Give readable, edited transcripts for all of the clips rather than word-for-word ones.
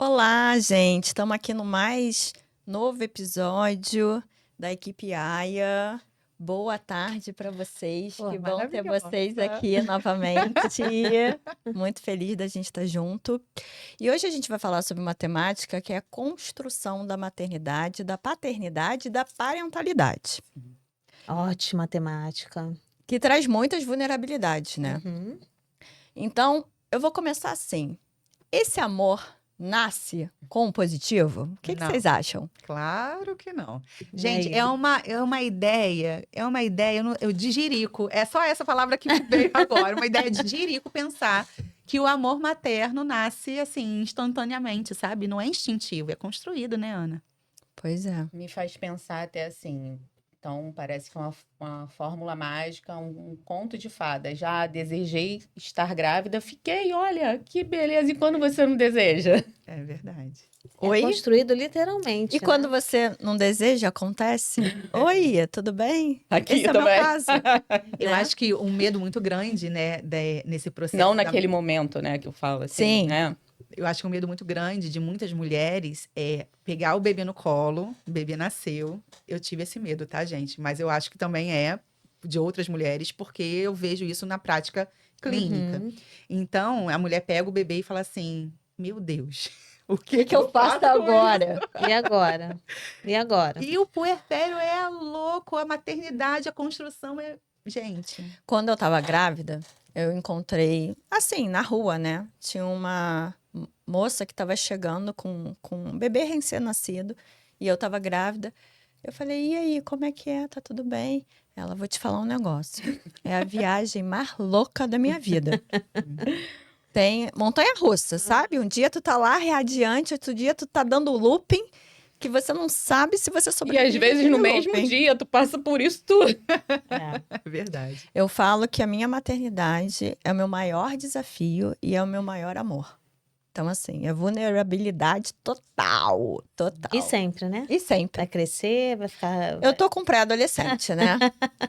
Olá, gente! Estamos aqui no mais novo episódio da equipe Aya. Boa tarde para vocês. Pô, que bom ter maravilhosa. vocês aqui novamente. Muito feliz da gente estar junto. E hoje a gente vai falar sobre uma temática que é a construção da maternidade, da paternidade e da parentalidade, Ótima temática. que traz muitas vulnerabilidades, né? Uhum. Então, eu vou começar assim. Esse amor nasce com o positivo? O que Não. vocês acham? Claro que não. E Gente, aí? é uma ideia, eu de jirico. É só essa palavra que me veio agora, uma ideia de jirico pensar que o amor materno nasce assim instantaneamente, sabe? Não é instintivo, é construído, né, Ana? Pois é. Me faz pensar até assim. Então, parece que é uma fórmula mágica, um conto de fada. Já desejei estar grávida, fiquei, olha, que beleza. E quando você não deseja? É verdade. Oi? É construído literalmente, E quando né? você não deseja, acontece? Oi, tudo bem? Aqui Esse é também. meu caso. Eu Né? acho que um medo muito grande, né, nesse processo. Não naquele momento, né, que eu falo assim, Sim. né? Eu acho que um medo muito grande de muitas mulheres é pegar o bebê no colo, o bebê nasceu. Eu tive esse medo, tá, gente? Mas eu acho que também é de outras mulheres, porque eu vejo isso na prática clínica. Uhum. Então, a mulher pega o bebê e fala assim: Meu Deus, o O que eu faço com agora? E agora? E agora? isso? E o puerpério é louco, a maternidade, a construção é. Gente. Quando eu tava grávida, eu encontrei, assim, na rua, né? Tinha uma moça que tava chegando com um bebê recém-nascido e eu tava grávida. Eu falei, e aí, como é que é? Tá tudo bem? Ela, vou te falar um negócio. É a viagem mais louca da minha vida. Tem montanha-russa, sabe? Um dia tu tá lá radiante, outro dia tu tá dando looping, que você não sabe se você E sobrevive às vezes àquele no mesmo looping. dia tu passa por isso tudo. É. É verdade. Eu falo que a minha maternidade é o meu maior desafio e é o meu maior amor. Então, assim, é vulnerabilidade total, total. E sempre, né? E sempre. Vai crescer, vai ficar... Eu tô com pré-adolescente, né?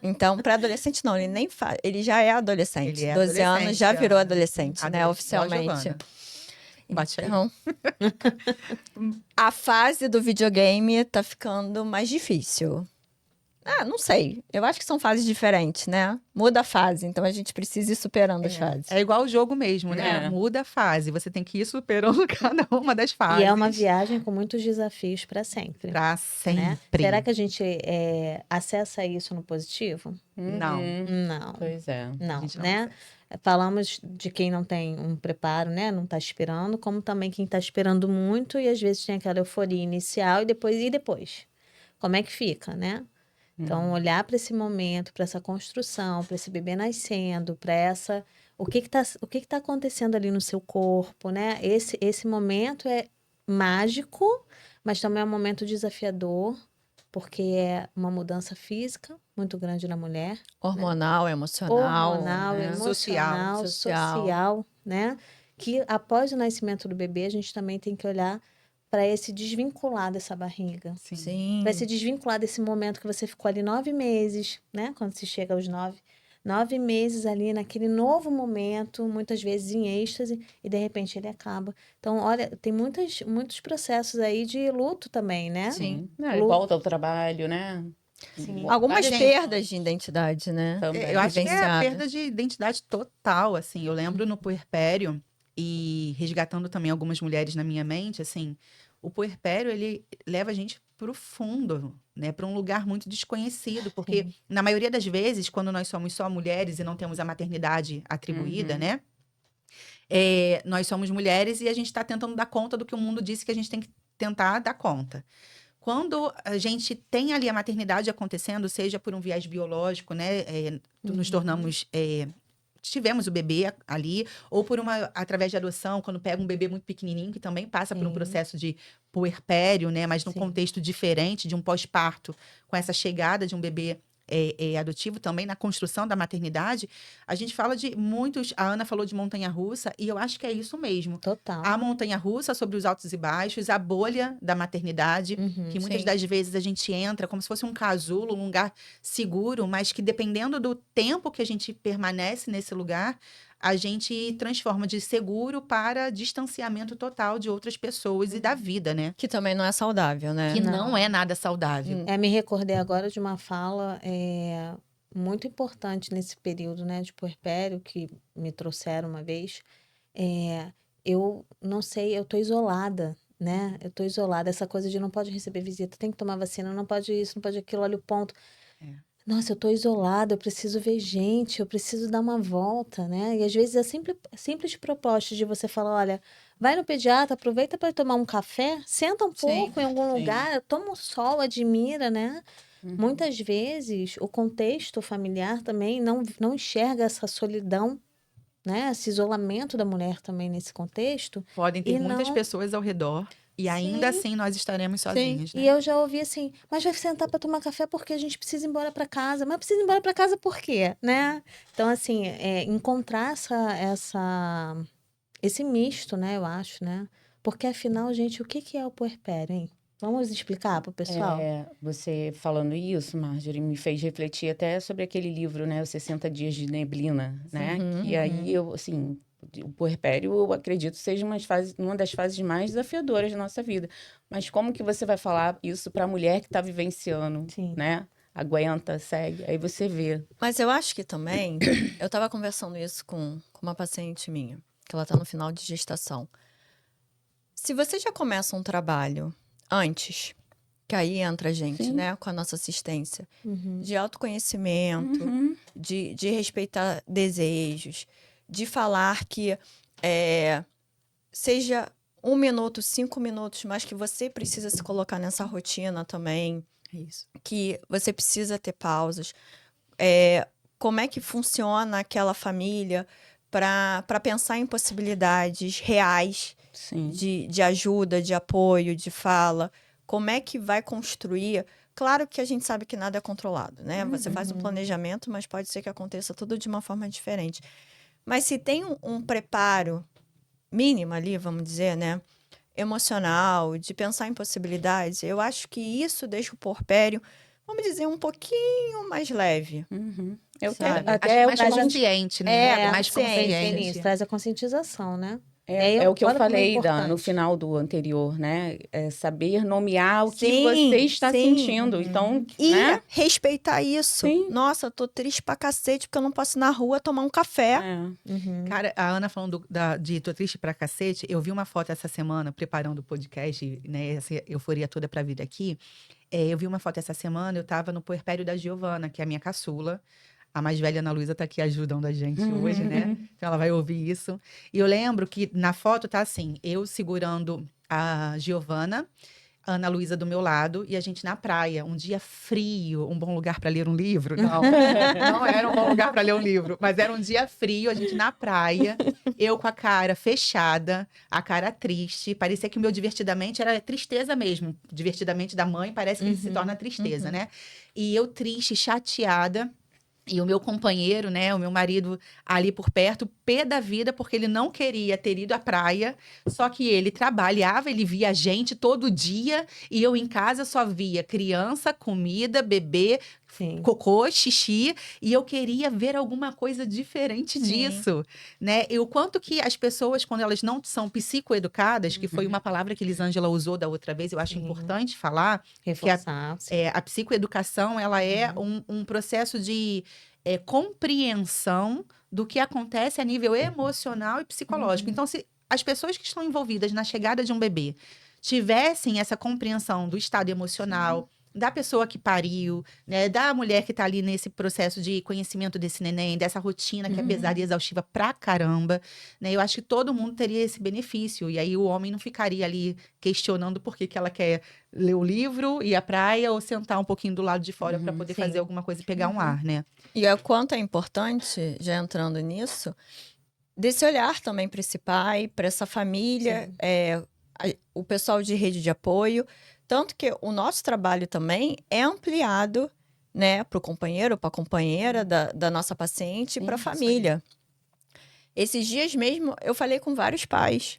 Então, pré-adolescente não, ele nem faz, ele já é adolescente. Ele é 12 anos adolescente, já virou Ana. adolescente, né? Adolescente, igual a Oficialmente. Giovana. Bate aí. Então, a fase do videogame tá ficando mais difícil. Ah, não sei. Eu acho que são fases diferentes, né? Muda a fase, então a gente precisa ir superando as fases. É igual o jogo mesmo, né? É. Muda a fase. Você tem que ir superando cada uma das fases. E é uma viagem com muitos desafios para sempre. Pra Né? sempre. Será que a gente acessa isso no positivo? Não. Uhum. Não. Pois é. A Não, gente não né? acessa. Falamos de quem não tem um preparo, né? Não está esperando, como também quem está esperando muito e às vezes tem aquela euforia inicial e depois. Como é que fica, né? Então, olhar para esse momento, para essa construção, para esse bebê nascendo, para essa... O que que tá acontecendo ali no seu corpo, né? Esse momento é mágico, mas também é um momento desafiador, porque é uma mudança física muito grande na mulher. Hormonal, emocional. Hormonal, né? emocional, Social. social, né? Que após o nascimento do bebê, a gente também tem que olhar para esse desvincular dessa barriga. Sim. Sim. Para se desvincular desse momento que você ficou ali 9 meses, né? Quando se chega aos 9 meses ali naquele novo momento, muitas vezes em êxtase, e de repente ele acaba. Então, olha, tem muitos processos aí de luto também, né? Sim. É, Lu- volta ao trabalho, né? Sim. Algumas Gente, perdas de identidade, né? Também. Eu acho que é a Vivenciada. perda de identidade total, assim. Eu lembro no puerpério, e resgatando também algumas mulheres na minha mente, assim, o puerpério, ele leva a gente pro fundo, né? Para um lugar muito desconhecido, porque na maioria das vezes, quando nós somos só mulheres e não temos a maternidade atribuída, Uhum. né? Nós somos mulheres e a gente está tentando dar conta do que o mundo disse que a gente tem que tentar dar conta. Quando a gente tem ali a maternidade acontecendo, seja por um viés biológico, né? Nos tornamos. Tivemos o bebê ali, ou através de adoção, quando pega um bebê muito pequenininho, que também passa por um Sim. processo de puerpério, né? Mas num Sim. contexto diferente, de um pós-parto, com essa chegada de um bebê adotivo, também na construção da maternidade, a gente fala de muitos. A Ana falou de montanha-russa, e eu acho que é isso mesmo. Total. A montanha-russa sobre os altos e baixos, a bolha da maternidade, Uhum. que muitas sim. das vezes a gente entra como se fosse um casulo, um lugar seguro, mas que dependendo do tempo que a gente permanece nesse lugar, a gente transforma de seguro para distanciamento total de outras pessoas e da vida, né? Que também não é saudável, né? Que Não. não é nada saudável. Me recordei agora de uma fala muito importante nesse período, né, de puerpério, que me trouxeram uma vez. Eu não sei, eu tô isolada, né? Eu tô isolada. Essa coisa de não pode receber visita, tem que tomar vacina, não pode isso, não pode aquilo, olha o ponto. Nossa, eu tô isolada, eu preciso ver gente, eu preciso dar uma volta, né? E às vezes é simples proposta de você falar, olha, vai no pediatra, aproveita para tomar um café, senta um Sim, pouco em algum sim. lugar, toma um sol, admira, né? Uhum. Muitas vezes o contexto familiar também não enxerga essa solidão, né? Esse isolamento da mulher também nesse contexto. Podem ter E muitas não- pessoas ao redor e ainda Sim. assim nós estaremos sozinhos, né? E eu já ouvi assim, mas vai sentar para tomar café porque a gente precisa ir embora para casa. Mas precisa ir embora para casa por quê, né? Então, assim, encontrar esse misto, né? Eu acho, né? Porque, afinal, gente, o que é o puerpério, hein? Vamos explicar para o pessoal? Você falando isso, Marjorie, me fez refletir até sobre aquele livro, né? Os 60 Dias de Neblina, né? Uhum, Que aí eu, assim, o puerpério, eu acredito, seja uma das fases mais desafiadoras da nossa vida. Mas como que você vai falar isso para a mulher que está vivenciando, Sim. né? Aguenta, segue. Aí você vê. Mas eu acho que também, eu tava conversando isso com uma paciente minha, que ela tá no final de gestação. Se você já começa um trabalho antes, que aí entra a gente, Sim. né, com a nossa assistência, Uhum. de autoconhecimento, Uhum. de respeitar desejos, de falar que seja 1 minuto, 5 minutos, mas que você precisa se colocar nessa rotina também, Isso. que você precisa ter pausas. Como é que funciona aquela família para pensar em possibilidades reais Sim. de ajuda, de apoio, de fala? Como é que vai construir? Claro que a gente sabe que nada é controlado, né? Você faz um planejamento, mas pode ser que aconteça tudo de uma forma diferente. Mas se tem um preparo mínimo ali, vamos dizer, né? Emocional, de pensar em possibilidades, eu acho que isso deixa o puerpério, vamos dizer, um pouquinho mais leve. Uhum. Sabe? Até Acho é mais consciente, né? Mais consciente. consciente. Traz a conscientização, né? É o que eu olha como é falei no importante. final do anterior, né? É saber nomear o que Sim, você está sim. sentindo. Então, E né? respeitar isso. Sim. Nossa, eu tô triste pra cacete porque eu não posso ir na rua tomar um café. É. Uhum. Cara, a Ana falando de Tô Triste pra Cacete, eu vi uma foto essa semana, preparando o podcast, né, essa euforia toda pra vir aqui. Eu vi uma foto essa semana, eu tava no puerpério da Giovana, que é a minha caçula. A mais velha Ana Luísa tá aqui ajudando a gente hoje, né? Então ela vai ouvir isso. E eu lembro que na foto tá assim, eu segurando a Giovana, a Ana Luísa do meu lado e a gente na praia, um dia frio, um bom lugar para ler um livro? Não, não era um bom lugar para ler um livro, mas era um dia frio, a gente na praia, eu com a cara fechada, a cara triste, parecia que o meu divertidamente era tristeza mesmo, divertidamente da mãe parece que ele se torna tristeza, né? E eu triste, chateada. E o meu companheiro, né, o meu marido ali por perto, pé da vida, porque ele não queria ter ido à praia, só que ele trabalhava, ele via gente todo dia, e eu em casa só via criança, comida, bebê, Sim. cocô, xixi, e eu queria ver alguma coisa diferente disso, né? E o quanto que as pessoas, quando elas não são psicoeducadas, que foi uma palavra que Elisângela usou da outra vez, eu acho importante falar, Reforçar. a psicoeducação, ela é um processo de compreensão do que acontece a nível emocional e psicológico. Então, se as pessoas que estão envolvidas na chegada de um bebê tivessem essa compreensão do estado emocional, da pessoa que pariu, né, da mulher que está ali nesse processo de conhecimento desse neném, dessa rotina que é pesada e exaustiva pra caramba, né, eu acho que todo mundo teria esse benefício. E aí o homem não ficaria ali questionando por que ela quer ler o livro, ir à praia ou sentar um pouquinho do lado de fora para poder fazer alguma coisa e pegar um ar, né? E o quanto é importante, já entrando nisso, desse olhar também para esse pai, para essa família, o pessoal de rede de apoio. Tanto que o nosso trabalho também é ampliado, né, para o companheiro, para a companheira da nossa paciente, para a família. Esses dias mesmo, eu falei com vários pais.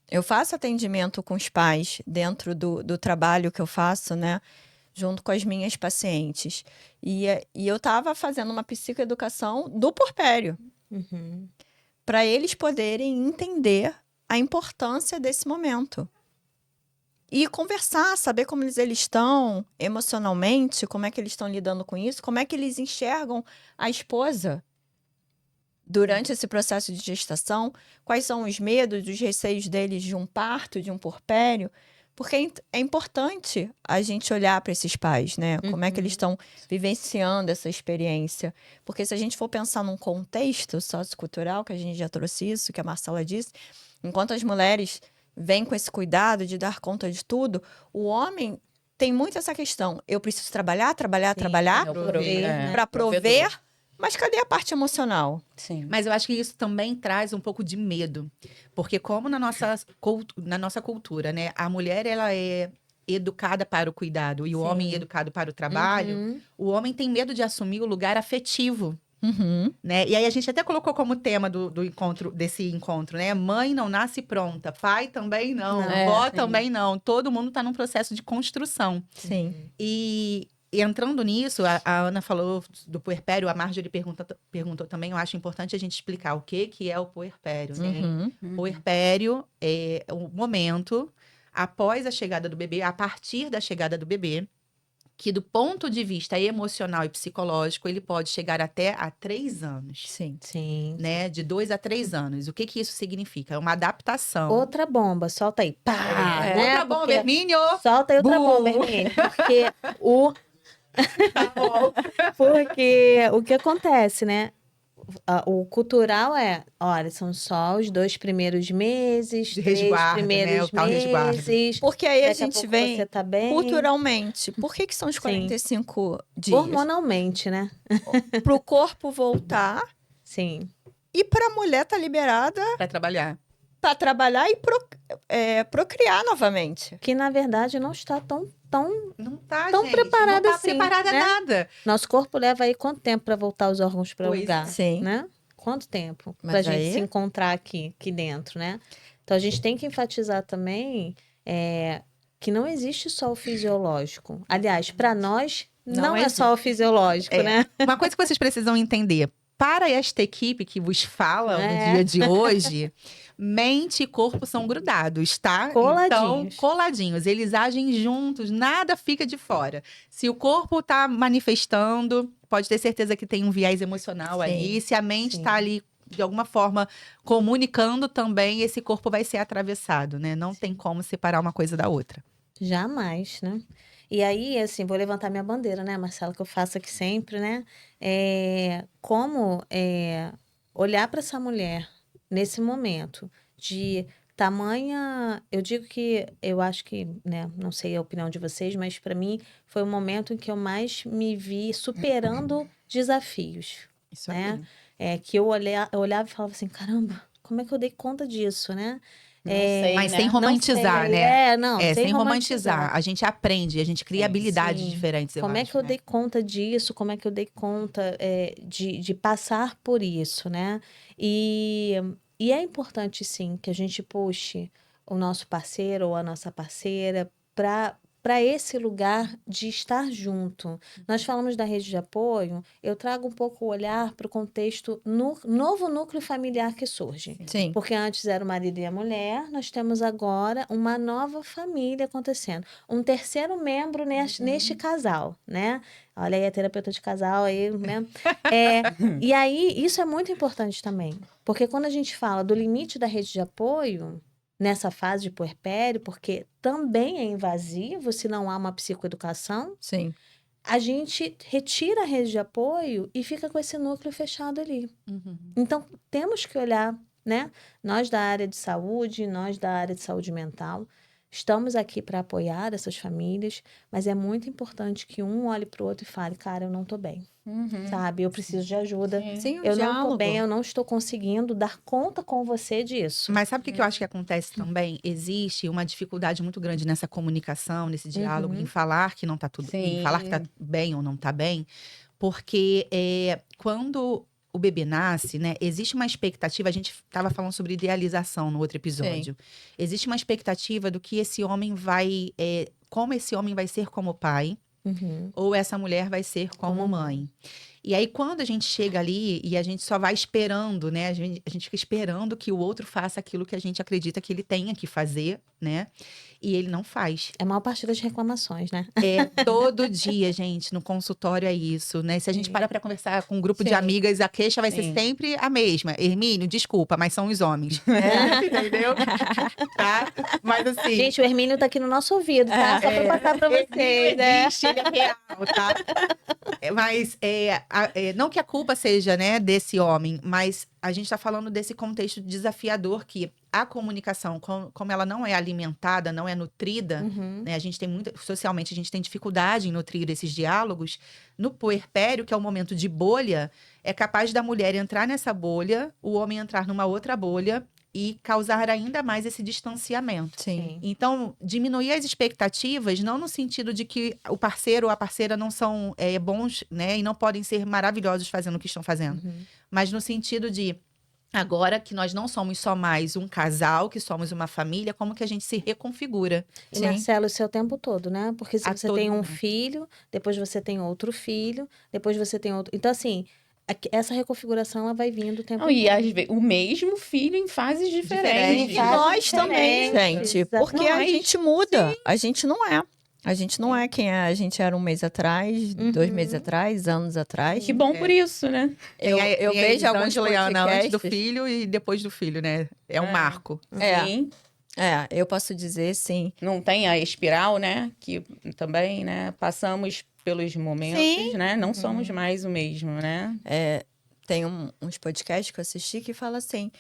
Eu faço atendimento com os pais dentro do trabalho que eu faço, né? Junto com as minhas pacientes. E eu estava fazendo uma psicoeducação do puerpério. Uhum. para eles poderem entender a importância desse momento. E conversar, saber como eles estão emocionalmente, como é que eles estão lidando com isso, como é que eles enxergam a esposa durante esse processo de gestação, quais são os medos, os receios deles de um parto, de um puerpério, porque é importante a gente olhar para esses pais, né? Como é que eles estão vivenciando essa experiência. Porque se a gente for pensar num contexto sociocultural, que a gente já trouxe isso, que a Marcela disse, enquanto as mulheres vêm com esse cuidado de dar conta de tudo, o homem tem muito essa questão. Eu preciso trabalhar É o prover, para prover, mas cadê a parte emocional? Sim. Mas eu acho que isso também traz um pouco de medo. Porque como na nossa cultura, né? A mulher, ela é educada para o cuidado e o homem é educado para o trabalho. O homem tem medo de assumir o lugar afetivo, né? E aí a gente até colocou como tema desse encontro, né? Mãe não nasce pronta, pai também não, avó também não. Todo mundo está num processo de construção. Sim. E entrando nisso, a Ana falou do puerpério, a Marjorie perguntou também, eu acho importante a gente explicar o que é o puerpério, né? Puerpério é o momento após a chegada do bebê, a partir da chegada do bebê, que do ponto de vista emocional e psicológico, ele pode chegar até a 3 anos. Sim. Sim. Né? De 2 a 3 anos. O que isso significa? É uma adaptação. Outra bomba, solta aí. Pá! Né? Outra bomba, Porque- Hermínio! Solta aí outra bomba, Hermínio. Porque Porque o que acontece, né? O cultural olha, são só os 2 primeiros meses, De 3 resguardo, né? primeiros O tal resguardo. meses. Porque aí a Daqui a gente pouco vem você tá bem. culturalmente. Por que são os Sim. 45 dias? Hormonalmente, né? Para o corpo voltar Sim. e para a mulher estar liberada Para trabalhar. para trabalhar e procriar novamente. Que na verdade não está tão Não tá, Tão gente. preparada não tá assim, preparada né? nada. Nosso corpo leva aí quanto tempo para voltar os órgãos para o Pois lugar, Sim. né? Quanto tempo Mas para a gente aí- se encontrar aqui dentro, né? Então a gente tem que enfatizar também que não existe só o fisiológico. Aliás, para nós não é existe. só o fisiológico, né? Uma coisa que vocês precisam entender. Para esta equipe que vos fala no É. dia de hoje, mente e corpo são grudados, tá? Coladinhos. Então, coladinhos. Eles agem juntos, nada fica de fora. Se o corpo tá manifestando, pode ter certeza que tem um viés emocional Sim, ali. Se a mente sim. tá ali, de alguma forma, comunicando também, esse corpo vai ser atravessado, né? Não tem como separar uma coisa da outra. Jamais, né? E aí, assim, vou levantar minha bandeira, né, Marcela, que eu faço aqui sempre, né? Como olhar para essa mulher nesse momento de tamanha. Eu digo que eu acho que, né, não sei a opinião de vocês, mas para mim foi o momento em que eu mais me vi superando desafios. Isso Né? aí. Que eu olhava e falava assim: caramba, como é que eu dei conta disso, né? Não sei, Mas né? sem romantizar, Não sei, né? não, Sem romantizar. A gente aprende, a gente cria Sim, habilidades sim. diferentes, eu Como é acho, que eu né? dei conta disso? Como é que eu dei conta de passar por isso, né? E é importante, sim, que a gente puxe o nosso parceiro ou a nossa parceira para esse lugar de estar junto. Nós falamos da rede de apoio, eu trago um pouco o olhar para o contexto novo núcleo familiar que surge. Sim. Porque antes era o marido e a mulher, nós temos agora uma nova família acontecendo. Um terceiro membro neste casal, né? Olha aí a terapeuta de casal aí, né? E aí, isso é muito importante também. Porque quando a gente fala do limite da rede de apoio, nessa fase de puerpério, porque também é invasivo se não há uma psicoeducação, Sim. a gente retira a rede de apoio e fica com esse núcleo fechado ali. Uhum. Então, temos que olhar, né? Nós da área de saúde, nós da área de saúde mental, estamos aqui para apoiar essas famílias, mas é muito importante que um olhe para o outro e fale, cara, eu não estou bem, sabe? Eu preciso de ajuda. Sim. Sim, o Eu não diálogo. estou bem, eu não estou conseguindo dar conta com você disso. Mas sabe o que eu acho que acontece também? Existe uma dificuldade muito grande nessa comunicação, nesse diálogo, em falar que não tá tudo, em Sim. falar que tá bem ou não tá bem, porque quando o bebê nasce, né, existe uma expectativa, a gente estava falando sobre idealização no outro episódio. Existe uma expectativa do que esse homem vai, como esse homem vai ser como pai, Uhum. ou essa mulher vai ser como mãe. E aí, quando a gente chega ali e a gente só vai esperando, né? A gente fica esperando que o outro faça aquilo que a gente acredita que ele tenha que fazer, né? E ele não faz. É a maior parte das reclamações, né? É todo dia, gente, no consultório é isso, né? Se a gente Sim. para conversar com um grupo de Sim. amigas, a queixa vai ser Sim. sempre a mesma. Hermínio, desculpa, mas são os homens. Entendeu? Tá? Mas assim. Gente, o Hermínio tá aqui no nosso ouvido, tá? Só pra passar pra vocês, Hermínio né? existe, ele é real, tá? Mas não que a culpa seja, né, desse homem, mas a gente está falando desse contexto desafiador que a comunicação, como ela não é alimentada, não é nutrida, Uhum. né, socialmente a gente tem dificuldade em nutrir esses diálogos. No puerpério, que é o momento de bolha, é capaz da mulher entrar nessa bolha, o homem entrar numa outra bolha e causar ainda mais esse distanciamento. Sim. Então, diminuir as expectativas, não no sentido de que o parceiro ou a parceira não são bons, né? E não podem ser maravilhosos fazendo o que estão fazendo. Uhum. Mas no sentido de, agora que nós não somos só mais um casal, que somos uma família, como que a gente se reconfigura? E Sim. Marcelo, isso é o tempo todo, né? Porque se A você todo tem um momento. filho, depois você tem outro filho, depois você tem outro. Então, assim, essa reconfiguração ela vai vindo o tempo Não, e todo. às vezes, o mesmo filho em fases diferentes. E Fase nós também, diferente, gente. Porque a exatamente. gente muda. A gente não é. A gente não é quem a gente era um mês atrás, 2 meses atrás, anos atrás. Que bom por isso, né? Eu Tem a vejo alguns Elisângela e a Ana antes do podcasts. filho e depois do filho, né? É um marco. É. Sim. Eu posso dizer, sim. Não tem a espiral, né? Que também, né? Passamos pelos momentos, Sim. né? Não somos mais o mesmo, né? Tem uns podcasts que eu assisti que fala assim: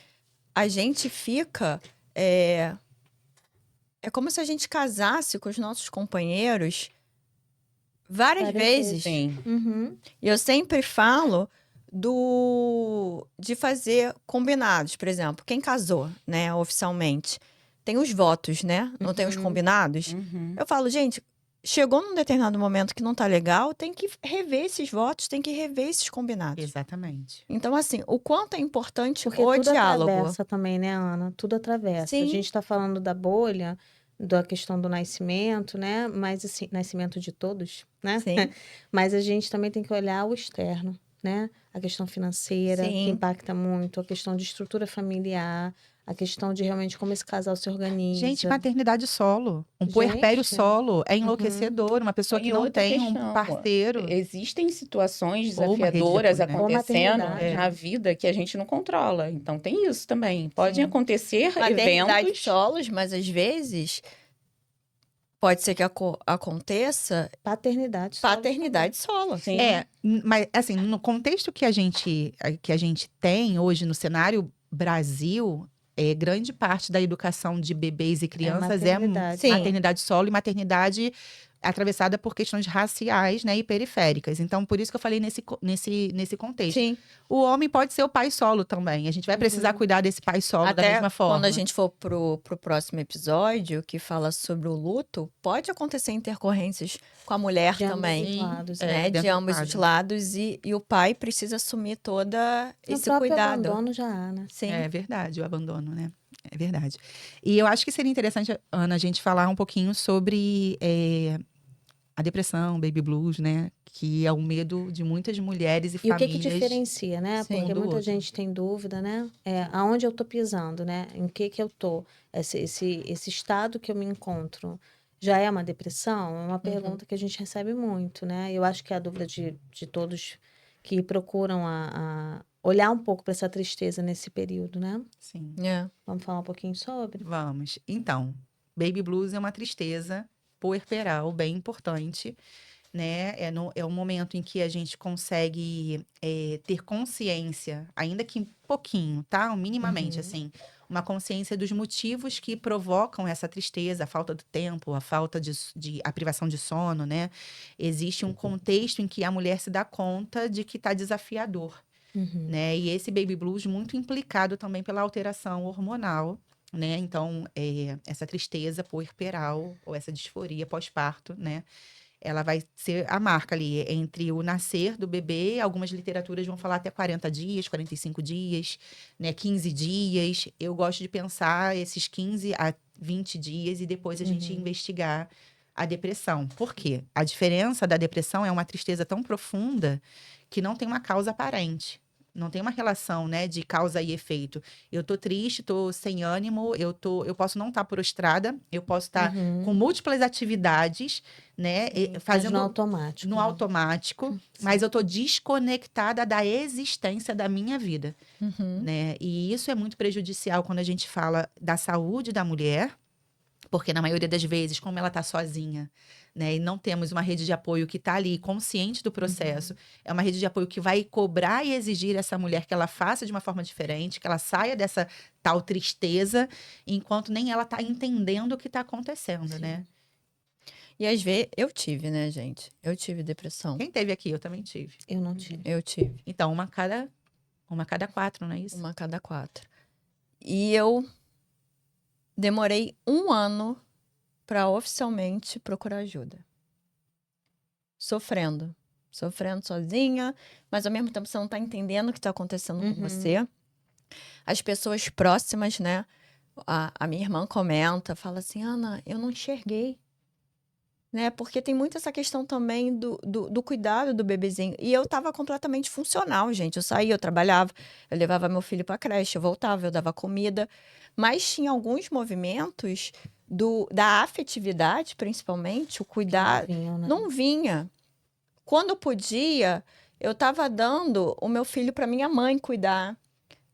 a gente fica. É como se a gente casasse com os nossos companheiros várias Várias vezes. Sim. Uhum. E eu sempre falo de fazer combinados. Por exemplo, quem casou, né, oficialmente, tem os votos, né? Não tem os combinados. Uhum. Eu falo, gente, chegou num determinado momento que não tá legal, tem que rever esses votos, tem que rever esses combinados. Exatamente. Então, assim, o quanto é importante Porque o tudo diálogo. atravessa também, né, Ana? Tudo atravessa. Sim. A gente está falando da bolha, da questão do nascimento, né? Mas, assim, nascimento de todos, né? Sim. Mas a gente também tem que olhar o externo, né? A questão financeira, que Sim. impacta muito, a questão de estrutura familiar, a questão de realmente como esse casal se organiza. Gente, maternidade solo. Um Gente. puerpério solo é enlouquecedor. Uma pessoa que E não outra tem um questão, parceiro. Existem situações Ou uma rede de desafiadoras apoio, né? Ou acontecendo maternidade. na vida que a gente não controla. Então tem isso também. Podem Sim. acontecer Maternidade eventos. solos, mas às vezes pode ser que aconteça Paternidade. solo paternidade solo. Sim. Mas assim, no contexto que a gente tem hoje no cenário Brasil, grande parte da educação de bebês e crianças é maternidade. Sim. maternidade solo e maternidade atravessada por questões raciais, né, e periféricas. Então, por isso que eu falei nesse contexto. Sim. O homem pode ser o pai solo também. A gente vai precisar cuidar desse pai solo da Até mesma forma. quando a gente for pro próximo episódio, que fala sobre o luto, pode acontecer intercorrências com a mulher de ambos também. os lados, Né, dentro de do ambos quadro. os lados, e o pai precisa assumir todo No esse próprio cuidado. abandono já há, né? Sim. É verdade, o abandono, né? É verdade. E eu acho que seria interessante, Ana, a gente falar um pouquinho sobre a depressão, baby blues, né? Que é o medo de muitas mulheres e E o que famílias. diferencia, né? Sim. Porque Um do muita outro. gente tem dúvida, né? Aonde eu tô pisando, né? Em que eu tô? Esse estado que eu me encontro já é uma depressão? É uma pergunta que a gente recebe muito, né? Eu acho que é a dúvida de todos que procuram a olhar um pouco para essa tristeza nesse período, né? Sim, É. Vamos falar um pouquinho sobre? vamos. Então, baby blues é uma tristeza puerperal bem importante, né? É um momento em que a gente consegue ter consciência, ainda que pouquinho, tá? Minimamente, assim. Uma consciência dos motivos que provocam essa tristeza, a falta do tempo, a falta a privação de sono, né? Existe um contexto em que a mulher se dá conta de que está desafiador, Uhum. né? E esse baby blues muito implicado também pela alteração hormonal, né? Então, essa tristeza puerperal ou essa disforia pós-parto, né? Ela vai ser a marca ali entre o nascer do bebê, algumas literaturas vão falar até 40 dias, 45 dias, né? 15 dias. Eu gosto de pensar esses 15 a 20 dias e depois a gente investigar a depressão. Por quê? A diferença da depressão é uma tristeza tão profunda que não tem uma causa aparente. Não tem uma relação, né, de causa e efeito. Eu tô triste, tô sem ânimo, eu posso não estar prostrada, eu posso estar com múltiplas atividades, né, Mas fazendo no automático. no né? automático, mas eu tô desconectada da existência da minha vida, Uhum. né? E isso é muito prejudicial quando a gente fala da saúde da mulher, porque na maioria das vezes, como ela está sozinha, né, e não temos uma rede de apoio que está ali consciente do processo, é uma rede de apoio que vai cobrar e exigir essa mulher que ela faça de uma forma diferente, que ela saia dessa tal tristeza, enquanto nem ela está entendendo o que está acontecendo, né? E às vezes, eu tive, né, gente? Eu tive depressão. Quem teve aqui? Eu também tive. Eu não tive. Eu tive. Então, uma a cada 4, não é isso? Uma a cada 4. E eu demorei 1 ano para oficialmente procurar ajuda. Sofrendo sozinha, mas ao mesmo tempo você não tá entendendo o que tá acontecendo com você. As pessoas próximas, né? A minha irmã comenta, fala assim, Ana, eu não enxerguei. Né? Porque tem muito essa questão também do cuidado do bebezinho. E eu tava completamente funcional, gente. Eu saía, eu trabalhava, eu levava meu filho pra creche, eu voltava, eu dava comida. Mas tinha alguns movimentos da afetividade, principalmente, o cuidado, Vinha, né? não vinha. Quando podia, eu tava dando o meu filho pra minha mãe cuidar.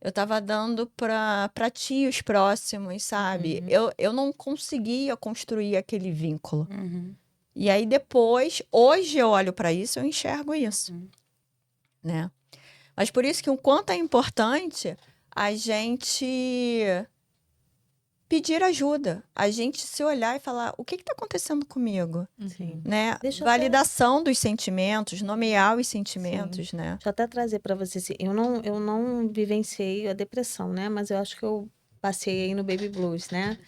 Eu tava dando pra tios próximos, sabe? Eu não conseguia construir aquele vínculo. Uhum. E aí depois, hoje eu olho para isso, eu enxergo isso, né? Mas por isso que o quanto é importante a gente pedir ajuda, a gente se olhar e falar, o que está acontecendo comigo, Sim. né? Deixa eu Validação dos sentimentos, nomear os sentimentos, né? Deixa eu até trazer para você. Assim, eu não vivenciei a depressão, né? Mas eu acho que eu passei aí no Baby Blues, né?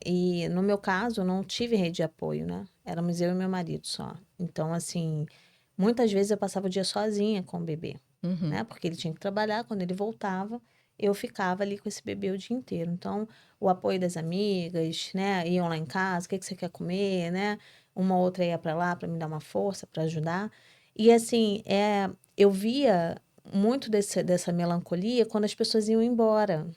E no meu caso, eu não tive rede de apoio, né? Éramos eu e meu marido só. Então, assim, muitas vezes eu passava o dia sozinha com o bebê, Uhum. né? Porque ele tinha que trabalhar, quando ele voltava, eu ficava ali com esse bebê o dia inteiro. Então, o apoio das amigas, né? Iam lá em casa, o que você quer comer, né? Uma outra ia para lá para me dar uma força, para ajudar. E assim, eu via muito dessa melancolia quando as pessoas iam embora.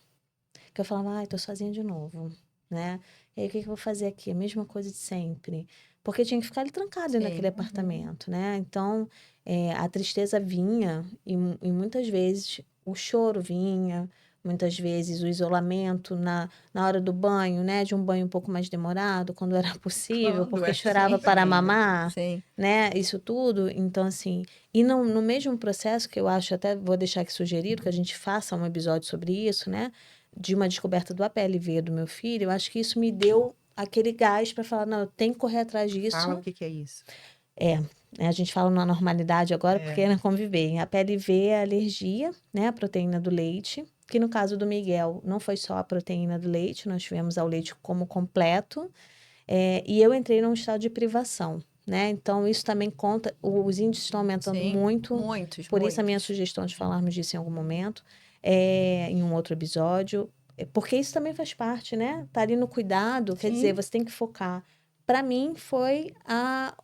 Que eu falava, ai, tô sozinha de novo, né? E aí, o que eu vou fazer aqui? A mesma coisa de sempre. Porque tinha que ficar ali trancada Sim. naquele apartamento, né? Então, a tristeza vinha e muitas vezes o choro vinha, muitas vezes o isolamento na hora do banho, né? De um banho um pouco mais demorado, quando era possível, Quando porque é chorava sempre para ainda. mamar, Sim. né? Isso tudo. Então, assim, e no mesmo processo que eu acho, até vou deixar aqui sugerido que a gente faça um episódio sobre isso, né? De uma descoberta do APLV do meu filho, eu acho que isso me deu aquele gás para falar, não, eu tenho que correr atrás disso. Fala o que é isso. A gente fala na normalidade agora porque não conviver. A PLV é a alergia, né, à proteína do leite, que no caso do Miguel não foi só a proteína do leite, nós tivemos ao leite como completo, e eu entrei num estado de privação, né? Então isso também conta, os índices estão aumentando Sim, muito, muitos, por isso a minha muitos. sugestão de falarmos disso em algum momento, em um outro episódio, porque isso também faz parte, né? Tá ali no cuidado, quer Sim. dizer, você tem que focar. Para mim foi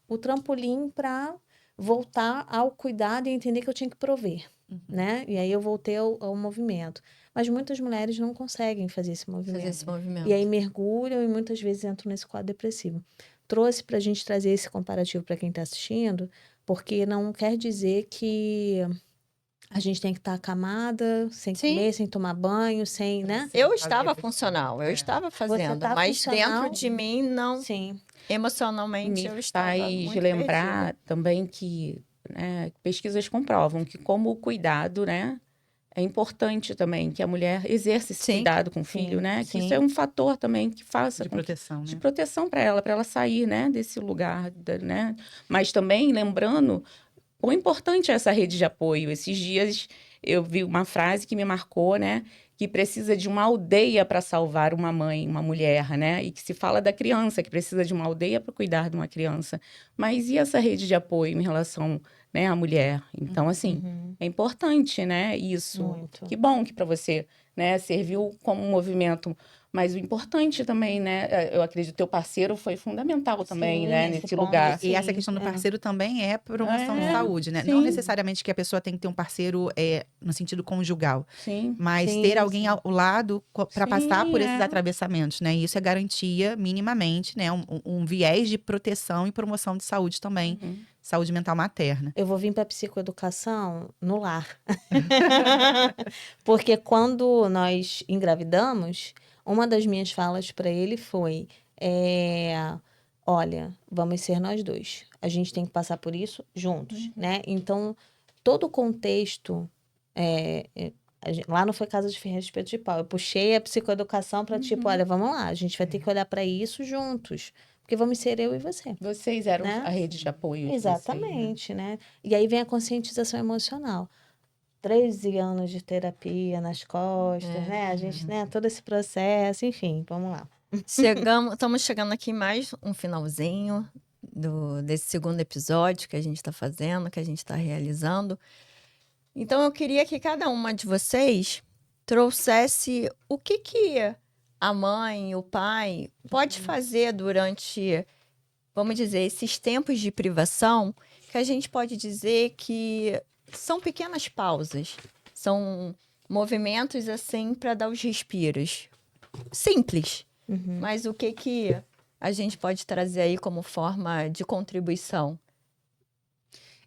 o trampolim para voltar ao cuidado e entender que eu tinha que prover, né? E aí eu voltei ao movimento. Mas muitas mulheres não conseguem fazer esse movimento. Fazer esse movimento. E aí mergulham e muitas vezes entram nesse quadro depressivo. Trouxe para a gente trazer esse comparativo para quem está assistindo, porque não quer dizer que a gente tem que estar acamada, sem Sim. comer, sem tomar banho, sem, né? Eu Fazer estava depressão. funcional, eu estava fazendo, tá mas funcional? dentro de mim, não, Sim. emocionalmente, eu Me estava faz muito lembrar perdida. também que, né, pesquisas comprovam que como o cuidado, né, é importante também que a mulher exerça esse Sim. cuidado com o filho, né? Que sim. isso é um fator também que faça De com que- proteção, de né? proteção para ela sair, né, desse lugar, né? Mas também lembrando quão importante é essa rede de apoio. Esses dias eu vi uma frase que me marcou, né? Que precisa de uma aldeia para salvar uma mãe, uma mulher, né? E que se fala da criança, que precisa de uma aldeia para cuidar de uma criança. Mas e essa rede de apoio em relação, né, a mulher. Então, assim, Uhum. é importante, né, isso. Muito. Que bom que para você, né, serviu como um movimento. Mas o importante também, né, eu acredito que teu parceiro foi fundamental também, Sim, né, esse nesse ponto, lugar. E essa sim, questão do é. parceiro também é promoção de saúde, né? Não sim, necessariamente que a pessoa tem que ter um parceiro no sentido conjugal, sim, mas ter Sim, alguém sim. ao lado para passar sim, por esses atravessamentos, né? E isso é garantia, minimamente, né? Um viés de proteção e promoção de saúde também, Uhum. saúde mental materna. Eu vou vir para psicoeducação no lar. Porque quando nós engravidamos, uma das minhas falas para ele foi: olha, vamos ser nós dois. A gente tem que passar por isso juntos, né? Então, todo o contexto. Lá não foi casa de ferreiro espeto de pau. Eu puxei a psicoeducação para tipo: olha, vamos lá, a gente vai ter que olhar para isso juntos. Porque vamos ser eu e você. Vocês eram Né? a rede de apoio de vocês, né? Exatamente, né? E aí vem a conscientização emocional. 13 anos de terapia nas costas, né? A gente, né? Todo esse processo, enfim, vamos lá. Estamos chegando aqui em mais um finalzinho desse segundo episódio que a gente está fazendo, que a gente está realizando. Então, eu queria que cada uma de vocês trouxesse o que a mãe, o pai pode fazer durante, vamos dizer, esses tempos de privação, que a gente pode dizer que são pequenas pausas, são movimentos assim para dar os respiros. Simples, Uhum. mas o que a gente pode trazer aí como forma de contribuição?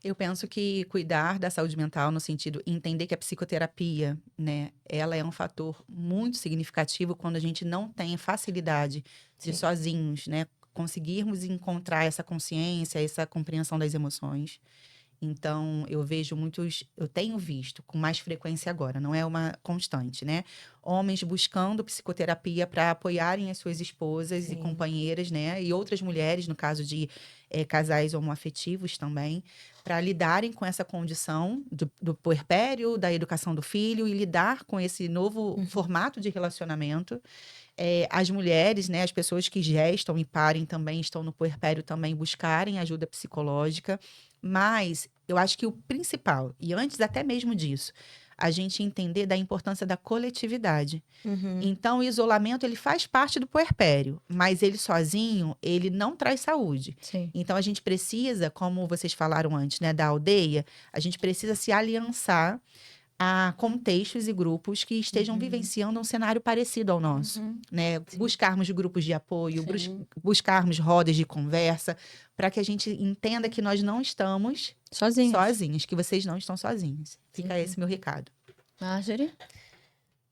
Eu penso que cuidar da saúde mental no sentido entender que a psicoterapia, né, ela é um fator muito significativo quando a gente não tem facilidade de Sim. sozinhos, né, conseguirmos encontrar essa consciência, essa compreensão das emoções. Então, eu tenho visto com mais frequência agora, não é uma constante, né? Homens buscando psicoterapia para apoiarem as suas esposas e Sim. companheiras, né? E outras mulheres, no caso de casais homoafetivos também, para lidarem com essa condição do puerpério, da educação do filho e lidar com esse novo formato de relacionamento. As mulheres, né, as pessoas que gestam e parem também estão no puerpério também buscarem ajuda psicológica. Mas eu acho que o principal, e antes até mesmo disso, a gente entender da importância da coletividade. Uhum. Então, o isolamento, ele faz parte do puerpério, mas ele sozinho, ele não traz saúde. Sim. Então, a gente precisa, como vocês falaram antes, né, da aldeia, a gente precisa se aliançar a contextos e grupos que estejam vivenciando um cenário parecido ao nosso, né? Sim. Buscarmos grupos de apoio, Sim. buscarmos rodas de conversa, para que a gente entenda que nós não estamos sozinhos, que vocês não estão sozinhos. Fica esse meu recado. Marjorie?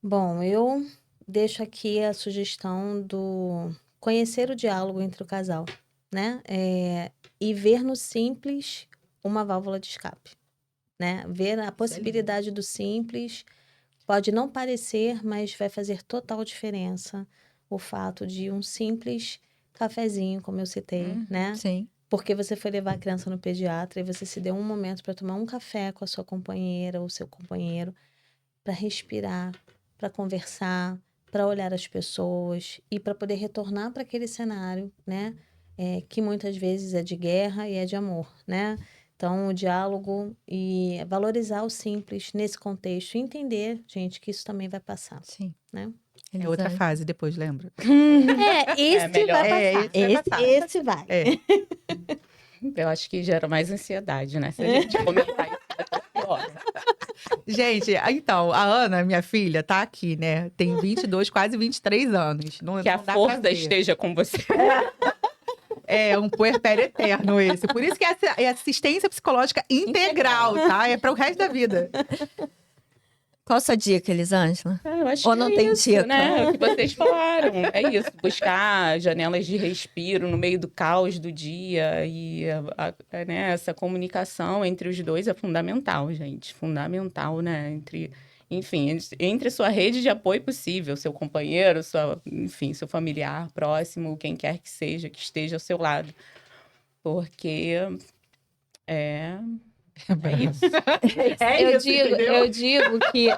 Bom, eu deixo aqui a sugestão do conhecer o diálogo entre o casal, né? E ver no simples uma válvula de escape, né? Ver a possibilidade do simples pode não parecer, mas vai fazer total diferença o fato de um simples cafezinho, como eu citei, né? Sim. Porque você foi levar a criança no pediatra e você se deu um momento para tomar um café com a sua companheira ou seu companheiro, para respirar, para conversar, para olhar as pessoas e para poder retornar para aquele cenário, né? Que muitas vezes é de guerra e é de amor, né? Então, o diálogo e valorizar o simples nesse contexto e entender, gente, que isso também vai passar, Sim. né? É outra Elisângela? fase, depois lembra? Esse melhor. vai passar. Esse vai passar. Esse vai. Eu acho que gera mais ansiedade, né? Se a gente comentar isso, vai ser pior. Gente, então, a Ana, minha filha, tá aqui, né? Tem 22, quase 23 anos. Não, Que a não dá pra força ver. esteja com você. É um puerpério eterno esse. Por isso que é assistência psicológica integral, tá? É para o resto da vida. Qual a sua dica, Elisângela? Eu acho Ou que não é tem isso, dica? né? O que vocês falaram. É isso. Buscar janelas de respiro no meio do caos do dia. E né, essa comunicação entre os dois é fundamental, gente. Fundamental, né? Enfim, entre sua rede de apoio possível, seu companheiro, enfim, seu familiar próximo, quem quer que seja, que esteja ao seu lado. Porque É isso. Eu digo que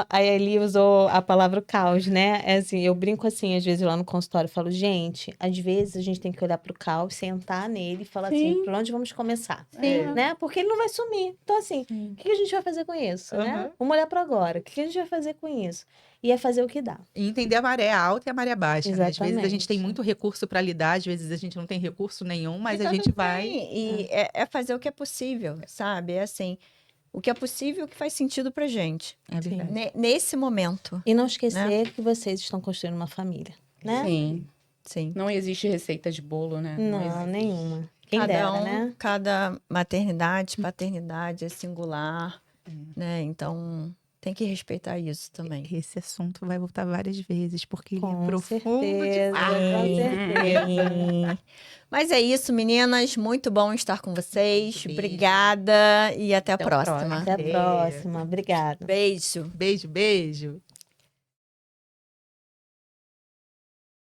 a Eli usou a palavra caos, né? É assim, eu brinco assim, às vezes lá no consultório, eu falo, gente, às vezes a gente tem que olhar pro caos, sentar nele e falar assim, Sim. por onde vamos começar? Sim. Né? Porque ele não vai sumir. Então, assim, o que a gente vai fazer com isso, né? Uhum. Vamos olhar para agora. O que a gente vai fazer com isso? E é fazer o que dá. E entender a maré alta e a maré baixa, né? Às vezes a gente tem Exatamente. muito recurso para lidar, às vezes a gente não tem recurso nenhum, mas E a tá gente tudo vai. bem. E é fazer o que é possível, sabe? É assim, o que é possível, o que faz sentido pra gente. É verdade. Nesse momento, E não esquecer que vocês estão construindo uma família, né? Sim. sim. Não existe receita de bolo, né? Não, existe. nenhuma. Quem dera, né? Cada maternidade, paternidade é singular, né? Então, tem que respeitar isso também. Esse assunto vai voltar várias vezes, porque ele é Com profundo certeza, com certeza. Sim. Mas é isso, meninas. Muito bom estar com vocês. Beijo. Obrigada e até a Até o próxima. próximo. Até a próxima. Obrigada. Beijo. Beijo, beijo.